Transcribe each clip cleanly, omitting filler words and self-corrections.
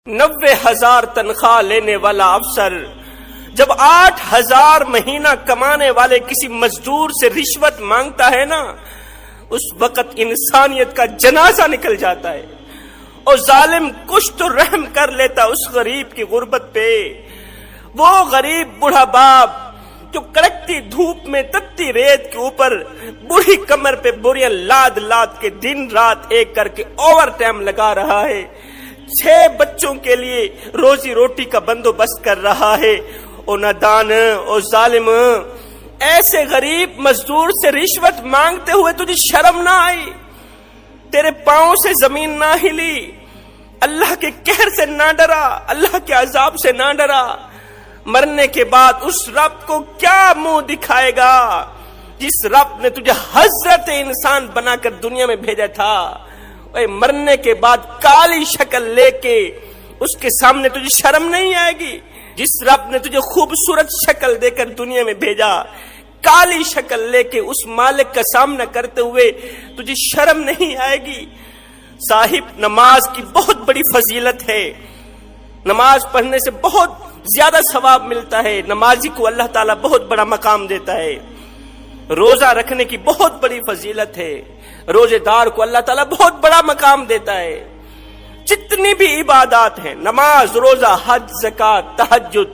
90,000 تنخواہ لینے والا افسر جب 8,000 مہینہ کمانے والے کسی مزدور سے رشوت مانگتا ہے نا، اس وقت انسانیت کا جنازہ نکل جاتا ہے اور ظالم کچھ تو رحم کر لیتا اس غریب کی غربت پہ۔ وہ غریب بوڑھا باپ جو کڑکتی دھوپ میں تتی ریت کے اوپر بوڑھی کمر پہ بوریاں لاد لاد کے دن رات ایک کر کے اوور ٹائم لگا رہا ہے، 6 بچوں کے لیے روزی روٹی کا بندوبست کر رہا ہے، او نادان او ظالم، ایسے غریب مزدور سے رشوت مانگتے ہوئے تجھے شرم نہ آئی؟ تیرے پاؤں سے زمین نہ ہلی؟ اللہ کے قہر سے نہ ڈرا؟ اللہ کے عذاب سے نہ ڈرا؟ مرنے کے بعد اس رب کو کیا منہ دکھائے گا جس رب نے تجھے حضرت انسان بنا کر دنیا میں بھیجا تھا؟ اے مرنے کے بعد کالی شکل لے کے اس کے سامنے تجھے شرم نہیں آئے گی؟ جس رب نے تجھے خوبصورت شکل دے کر دنیا میں بھیجا، کالی شکل لے کے اس مالک کا سامنا کرتے ہوئے تجھے شرم نہیں آئے گی؟ صاحب، نماز کی بہت بڑی فضیلت ہے، نماز پڑھنے سے بہت زیادہ ثواب ملتا ہے، نمازی کو اللہ تعالیٰ بہت بڑا مقام دیتا ہے۔ روزہ رکھنے کی بہت بڑی فضیلت ہے، روزے دار کو اللہ تعالیٰ بہت بڑا مقام دیتا ہے۔ جتنی بھی عبادات ہیں، نماز، روزہ، حج، زکوٰۃ، تہجد،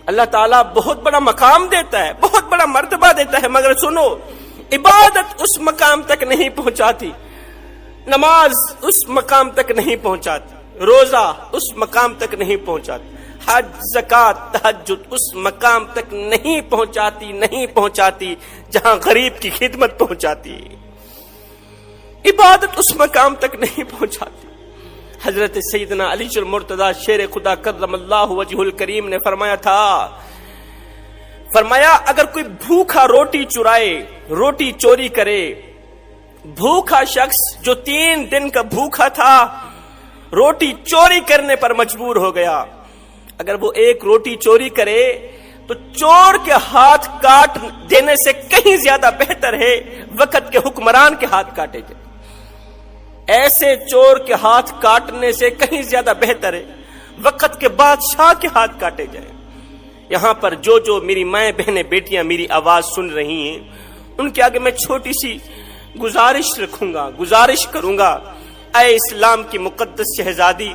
اللہ تعالیٰ بہت بڑا مقام دیتا ہے، بہت بڑا مرتبہ دیتا ہے، مگر سنو، عبادت اس مقام تک نہیں پہنچاتی، نماز اس مقام تک نہیں پہنچاتی، روزہ اس مقام تک نہیں پہنچاتی، حج، زکوٰۃ، تہجد اس مقام تک نہیں پہنچاتی جہاں غریب کی خدمت پہنچاتی ہے۔ عبادت اس مقام تک نہیں پہنچاتی۔ حضرت سیدنا علی المرتضیٰ شیر خدا کرم اللہ وجہ الکریم نے فرمایا اگر کوئی بھوکا روٹی چرائے، روٹی چوری کرے، بھوکا شخص جو 3 دن کا بھوکا تھا روٹی چوری کرنے پر مجبور ہو گیا، اگر وہ ایک روٹی چوری کرے تو چور کے ہاتھ کاٹ دینے سے کہیں زیادہ بہتر ہے وقت کے حکمران کے ہاتھ کاٹے جائے۔ ایسے چور کے ہاتھ کاٹنے سے کہیں زیادہ بہتر ہے وقت کے بادشاہ کے ہاتھ کاٹے جائے۔ یہاں پر جو میری مائیں بہنیں بیٹیاں میری آواز سن رہی ہیں، ان کے آگے میں چھوٹی سی گزارش کروں گا۔ اے اسلام کی مقدس شہزادی،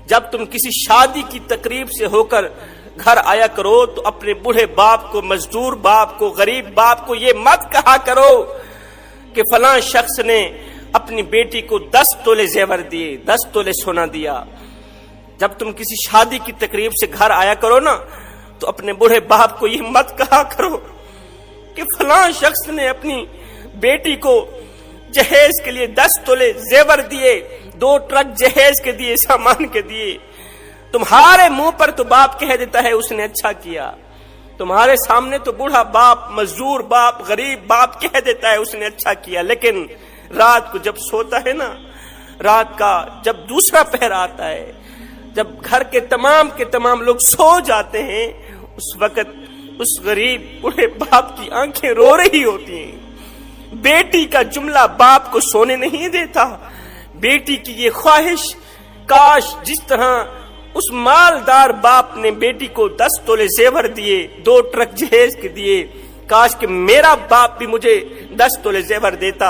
جب تم کسی شادی کی تقریب سے ہو کر گھر آیا کرو تو اپنے بوڑھے باپ کو، مزدور باپ کو، غریب باپ کو یہ مت کہا کرو کہ فلاں شخص نے اپنی بیٹی کو 10 تولے زیور دیے، 10 تولے سونا دیا۔ جب تم کسی شادی کی تقریب سے گھر آیا کرو نا تو اپنے بوڑھے باپ کو یہ مت کہا کرو کہ فلاں شخص نے اپنی بیٹی کو جہیز کے لیے 10 تولے زیور دیے، 2 ٹرک جہیز کے دیے، سامان کے دیے۔ تمہارے منہ پر تو باپ کہہ دیتا ہے اس نے اچھا کیا، تمہارے سامنے تو بوڑھا باپ، مزدور باپ، غریب باپ کہہ دیتا ہے اس نے اچھا کیا، لیکن رات کو جب سوتا ہے نا، رات کا جب دوسرا پہر آتا ہے، جب گھر کے تمام لوگ سو جاتے ہیں، اس وقت اس غریب بوڑھے باپ کی آنکھیں رو رہی ہوتی ہیں۔ بیٹی کا جملہ باپ کو سونے نہیں دیتا۔ بیٹی کی یہ خواہش، کاش جس طرح اس مالدار باپ نے بیٹی کو 10 تولے زیور دیے، 2 ٹرک جہیز کے دیے، کاش کہ میرا باپ بھی مجھے 10 تولے زیور دیتا،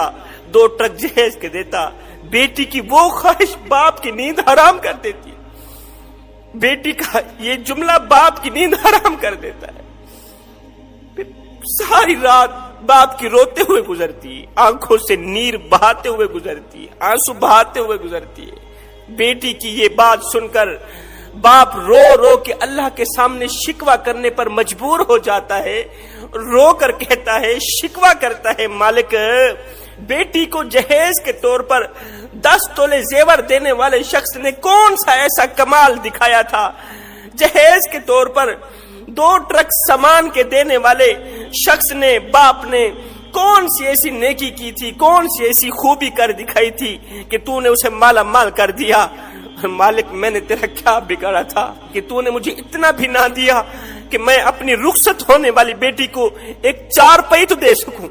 2 ٹرک جہیز کے دیتا۔ بیٹی کی وہ خواہش باپ کی نیند حرام کر دیتی، بیٹی کا یہ جملہ باپ کی نیند حرام کر دیتا ہے۔ پھر ساری رات باپ کی روتے ہوئے گزرتی ہے، آنکھوں سے نیر بہاتے ہوئے گزرتی ہے، آنسو بہاتے ہوئے گزرتی ہے۔ بیٹی کی یہ بات سن کر باپ رو کے اللہ کے سامنے شکوہ کرنے پر مجبور ہو جاتا ہے، رو کر کہتا ہے، شکوہ کرتا ہے، مالک، بیٹی کو جہیز کے طور پر 10 تولے زیور دینے والے شخص نے کون سا ایسا کمال دکھایا تھا؟ جہیز کے طور پر 2 ٹرک سامان کے دینے والے شخص نے، باپ نے کون سی ایسی نیکی کی تھی، کون سی ایسی خوبی کر دکھائی تھی کہ تو نے اسے مالا مال کر دیا؟ مالک، میں نے تیرا کیا بگاڑا تھا کہ تو نے مجھے اتنا بھی نہ دیا کہ میں اپنی رخصت ہونے والی بیٹی کو ایک 4 پئی تو دے سکوں،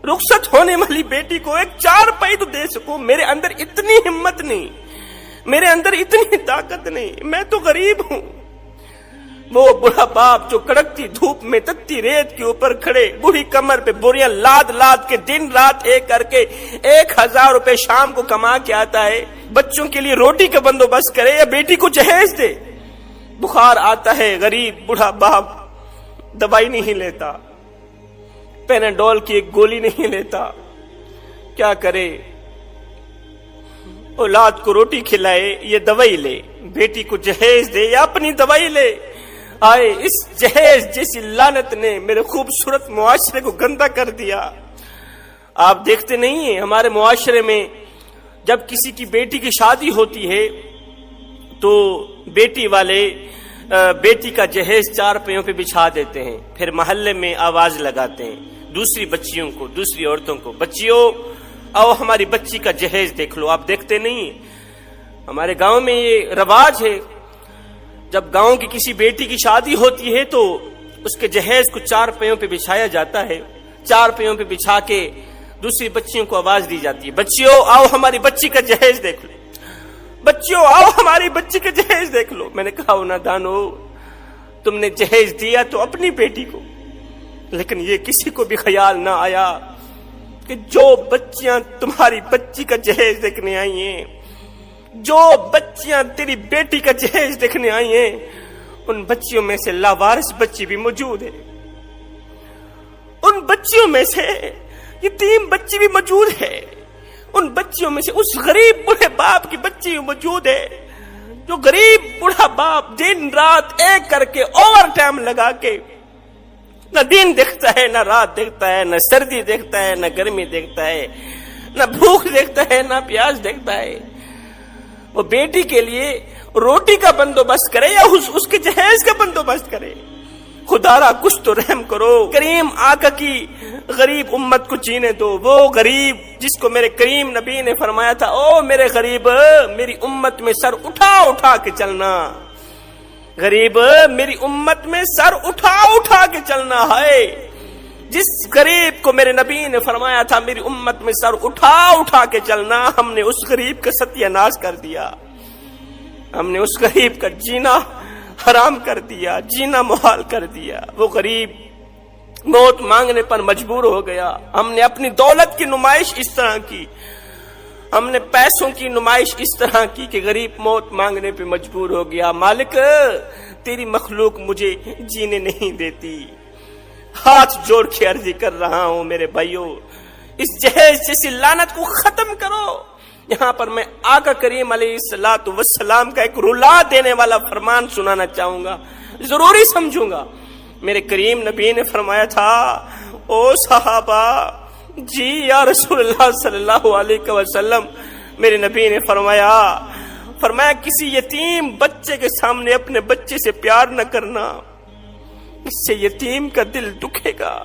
رخصت ہونے والی بیٹی کو ایک 4 پئی تو دے سکوں؟ میرے اندر اتنی ہمت نہیں، میرے اندر اتنی طاقت نہیں، میں تو غریب ہوں۔ وہ بڑا باپ جو کڑکتی دھوپ میں تتی ریت کے اوپر کھڑے بوڑھی کمر پہ بوریاں لاد لاد کے دن رات ایک کر کے 1000 روپے شام کو کما کے آتا ہے، بچوں کے لیے روٹی کا بندوبست کرے یا بیٹی کو جہیز دے۔ بخار آتا ہے، غریب بڑھا باپ دوائی نہیں لیتا، پیناڈول کی ایک گولی نہیں لیتا، کیا کرے؟ اولاد کو روٹی کھلائے یا دوائی لے، بیٹی کو جہیز دے یا اپنی دوائی لے۔ آئے اس جہیز جیسی لعنت نے میرے خوبصورت معاشرے کو گندا کر دیا۔ آپ دیکھتے نہیں ہیں ہمارے معاشرے میں جب کسی کی بیٹی کی شادی ہوتی ہے تو بیٹی والے بیٹی کا جہیز 4 پہیوں پہ بچھا دیتے ہیں، پھر محلے میں آواز لگاتے ہیں دوسری بچیوں کو، دوسری عورتوں کو، بچیوں آؤ ہماری بچی کا جہیز دیکھ لو۔ آپ دیکھتے نہیں ہیں ہمارے گاؤں میں یہ رواج ہے، جب گاؤں کی کسی بیٹی کی شادی ہوتی ہے تو اس کے جہیز کو 4 پہیوں پہ بچھایا جاتا ہے، 4 پہیوں پہ بچھا کے دوسری بچیوں کو آواز دی جاتی ہے، بچیوں آؤ ہماری بچی کا جہیز دیکھ لو، بچیوں آؤ ہماری بچی کا جہیز دیکھ لو۔ میں نے کہا نادانو، تم نے جہیز دیا تو اپنی بیٹی کو، لیکن یہ کسی کو بھی خیال نہ آیا کہ جو بچیاں تمہاری بچی کا جہیز دیکھنے آئی ہیں، جو بچیاں تیری بیٹی کا جہیز دیکھنے آئی ہیں، ان بچیوں میں سے لاوارث بچی بھی موجود ہے، ان بچیوں میں سے یتیم بچی بھی موجود ہے، ان بچیوں میں سے اس غریب بوڑھے باپ کی بچی بھی موجود ہے، جو غریب بوڑھا باپ دن رات ایک کر کے اوور ٹائم لگا کے نہ دن دیکھتا ہے نہ رات دیکھتا ہے، نہ سردی دیکھتا ہے نہ گرمی دیکھتا ہے، نہ بھوک دیکھتا ہے نہ پیاس دیکھتا ہے، وہ بیٹی کے لیے روٹی کا بندوبست کرے یا اس کے جہیز کا بندوبست کرے۔ خدا را کچھ تو رحم کرو، کریم آقا کی غریب امت کو جینے دو۔ وہ غریب جس کو میرے کریم نبی نے فرمایا تھا، او میرے غریب میری امت میں سر اٹھا اٹھا کے چلنا، غریب میری امت میں سر اٹھا اٹھا کے چلنا ہے۔ جس غریب کو میرے نبی نے فرمایا تھا میری امت میں سر اٹھا اٹھا کے چلنا، ہم نے اس غریب کا ستیہ ناش کر دیا، ہم نے اس غریب کا جینا حرام کر دیا، جینا محال کر دیا۔ وہ غریب موت مانگنے پر مجبور ہو گیا۔ ہم نے اپنی دولت کی نمائش اس طرح کی، ہم نے پیسوں کی نمائش اس طرح کی کہ غریب موت مانگنے پہ مجبور ہو گیا۔ مالک تیری مخلوق مجھے جینے نہیں دیتی، ہاتھ جوڑ کے عرضی کر رہا ہوں میرے بھائیوں، اس جہیز جیسی لعنت کو ختم کرو۔ یہاں پر میں آقا کریم علیہ الصلوۃ والسلام کا ایک رلا دینے والا فرمان سنانا چاہوں گا، ضروری سمجھوں گا۔ میرے کریم نبی نے فرمایا تھا، او صحابہ جی یا رسول اللہ صلی اللہ علیہ وسلم، میرے نبی نے فرمایا کسی یتیم بچے کے سامنے اپنے بچے سے پیار نہ کرنا، اس سے یتیم کا دل دکھے گا،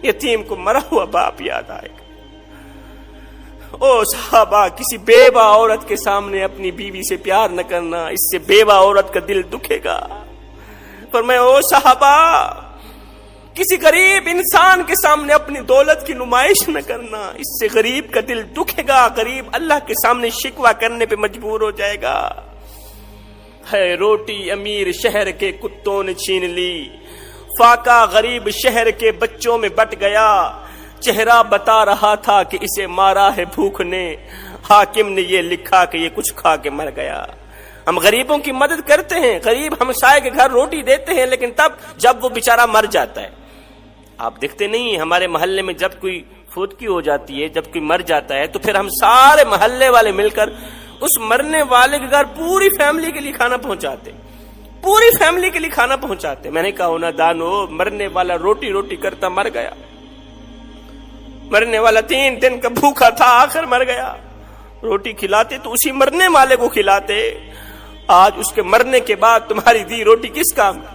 یتیم کو مرا ہوا باپ یاد آئے گا۔ او صحابہ کسی بیوہ عورت کے سامنے اپنی بیوی سے پیار نہ کرنا، اس سے بیوہ عورت کا دل دکھے گا۔ فرمایا او صحابہ کسی غریب انسان کے سامنے اپنی دولت کی نمائش نہ کرنا، اس سے غریب کا دل دکھے گا، غریب اللہ کے سامنے شکوہ کرنے پہ مجبور ہو جائے گا۔ ہے روٹی امیر شہر کے کتوں نے چھین لی، فاقہ غریب شہر کے بچوں میں بٹ گیا، چہرہ بتا رہا تھا کہ اسے مارا ہے بھوک نے، حاکم نے یہ لکھا کہ یہ کچھ کھا کے مر گیا۔ ہم غریبوں کی مدد کرتے ہیں، غریب ہمسائے کے گھر روٹی دیتے ہیں، لیکن تب جب وہ بیچارہ مر جاتا ہے۔ آپ دیکھتے نہیں ہیں ہمارے محلے میں جب کوئی فوتگی ہو جاتی ہے، جب کوئی مر جاتا ہے تو پھر ہم سارے محلے والے مل کر اس مرنے والے کے گھر پوری فیملی کے لیے کھانا پہنچاتے، پوری فیملی کے لیے کھانا پہنچاتے۔ میں نے کہا نا دانو، مرنے والا روٹی روٹی کرتا مر گیا، مرنے والا 3 دن کا بھوکا تھا، آخر مر گیا۔ روٹی کھلاتے تو اسی مرنے والے کو کھلاتے، آج اس کے مرنے کے بعد تمہاری دی روٹی کس کام کی؟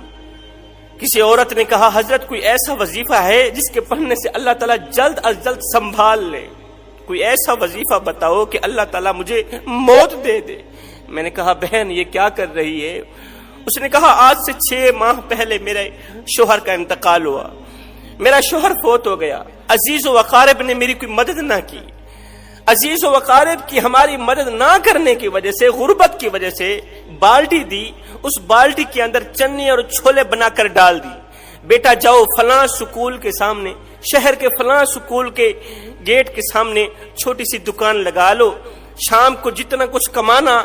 کسی عورت نے کہا حضرت کوئی ایسا وظیفہ ہے جس کے پڑھنے سے اللہ تعالیٰ جلد از جلد سنبھال لے، کوئی ایسا وظیفہ بتاؤ کہ اللہ تعالیٰ مجھے موت دے دے۔ میں نے کہا بہن یہ کیا کر رہی ہے؟ اس نے کہا آج سے 6 ماہ پہلے میرے شوہر کا انتقال ہوا، میرا شوہر فوت ہو گیا، عزیز و اقارب نے میری کوئی مدد نہ کی، عزیز و اقارب کی ہماری مدد نہ کرنے کی وجہ سے، غربت کی وجہ سے بالٹی دی، اس بالٹی کے اندر چنی اور چھولے بنا کر ڈال دی، بیٹا جاؤ فلاں سکول کے سامنے، شہر کے فلاں سکول کے گیٹ کے سامنے چھوٹی سی دکان لگا لو، شام کو جتنا کچھ کمانا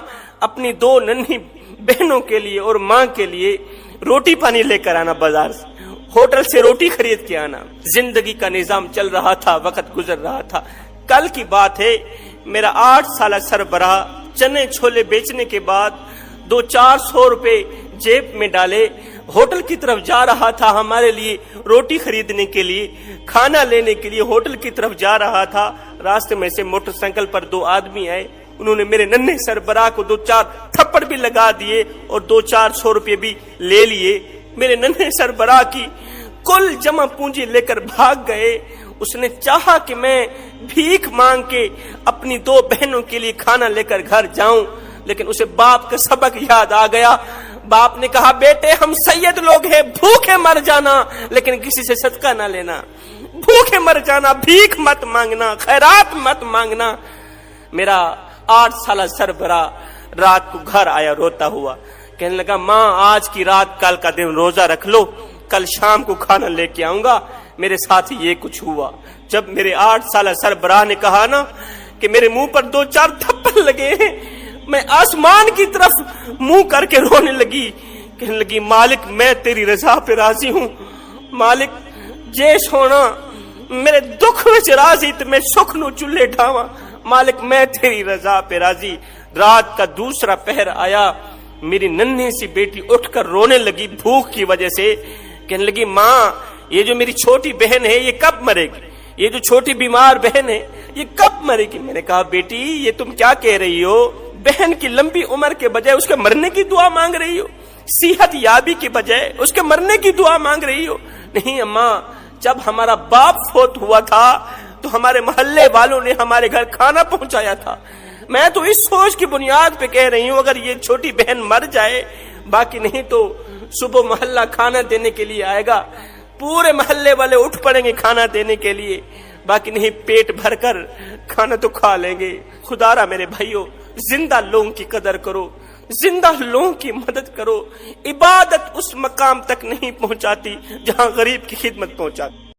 اپنی 2 ننھی بہنوں کے لیے اور ماں کے لیے روٹی پانی لے کر آنا، بازار سے ہوٹل سے روٹی خرید کے آنا۔ زندگی کا نظام چل رہا تھا، وقت گزر رہا تھا۔ کل کی بات ہے، میرا 8 سالہ سربراہ چنے چھولے بیچنے کے بعد 200-400 روپے جیب میں ڈالے ہوٹل کی طرف جا رہا تھا، ہمارے لیے روٹی خریدنے کے لیے، کھانا لینے کے لیے ہوٹل کی طرف جا رہا تھا۔ راستے میں سے موٹر سائیکل پر 2 آدمی آئے، انہوں نے میرے ننھے سربراہ کو 2-4 تھپڑ بھی لگا دیے اور 200-400 روپے بھی لے لیے۔ میرے ننھے سربراہ کی کل جمع پونجی لے کر بھاگ گئے۔ اس نے چاہا کہ میں بھیک مانگ کے اپنی 2 بہنوں کے لیے کھانا لے کر گھر جاؤں، لیکن اسے باپ کا سبق یاد آ گیا۔ باپ نے کہا بیٹے ہم سید لوگ ہیں، بھوکے مر جانا لیکن کسی سے صدقہ نہ لینا، بھوکے مر جانا، بھیک مت مانگنا، خیرات مت مانگنا۔ میرا 8 سالہ سربراہ رات کو گھر آیا روتا ہوا، کہنے لگا ماں آج کی رات کل کا دن روزہ رکھ لو، کل شام کو کھانا لے کے آؤں گا۔ میرے ساتھ یہ کچھ ہوا۔ جب میرے 8 سالہ سربراہ نے کہا نا کہ میرے منہ پر 2-4 تھپڑ لگے ہیں، میں آسمان کی طرف منہ کر کے رونے لگی، کہنے لگی مالک میں تیری رضا پہ راضی ہوں، مالک جے سونا میرے دکھ وچ راضی تے میں سکھ نو چولہے ڈھاواں، مالک میں تیری رضا پہ راضی۔ رات کا دوسرا پہر آیا، میری ننھی سی بیٹی اٹھ کر رونے لگی بھوک کی وجہ سے، کہنے لگی ماں یہ جو میری چھوٹی بہن ہے یہ کب مرے گی، یہ جو چھوٹی بیمار بہن ہے یہ کب مرے گی۔ میں نے کہا بیٹی یہ تم کیا کہہ رہی ہو، بہن کی لمبی عمر کے بجائے اس کے مرنے کی دعا مانگ رہی ہو، صحت یابی کے بجائے اس کے مرنے کی دعا مانگ رہی ہو۔ نہیں اماں، جب ہمارا باپ فوت ہوا تھا تو ہمارے محلے والوں نے ہمارے گھر کھانا پہنچایا تھا، میں تو اس سوچ کی بنیاد پہ کہہ رہی ہوں اگر یہ چھوٹی بہن مر جائے، باقی نہیں تو صبح محلہ کھانا دینے کے لیے آئے گا، پورے محلے والے اٹھ پڑیں گے کھانا دینے کے لیے، باقی نہیں پیٹ بھر کر کھانا تو کھا لیں گے۔ خدا را میرے بھائیو، زندہ لوگوں کی قدر کرو، زندہ لوگوں کی مدد کرو۔ عبادت اس مقام تک نہیں پہنچاتی جہاں غریب کی خدمت پہنچاتی۔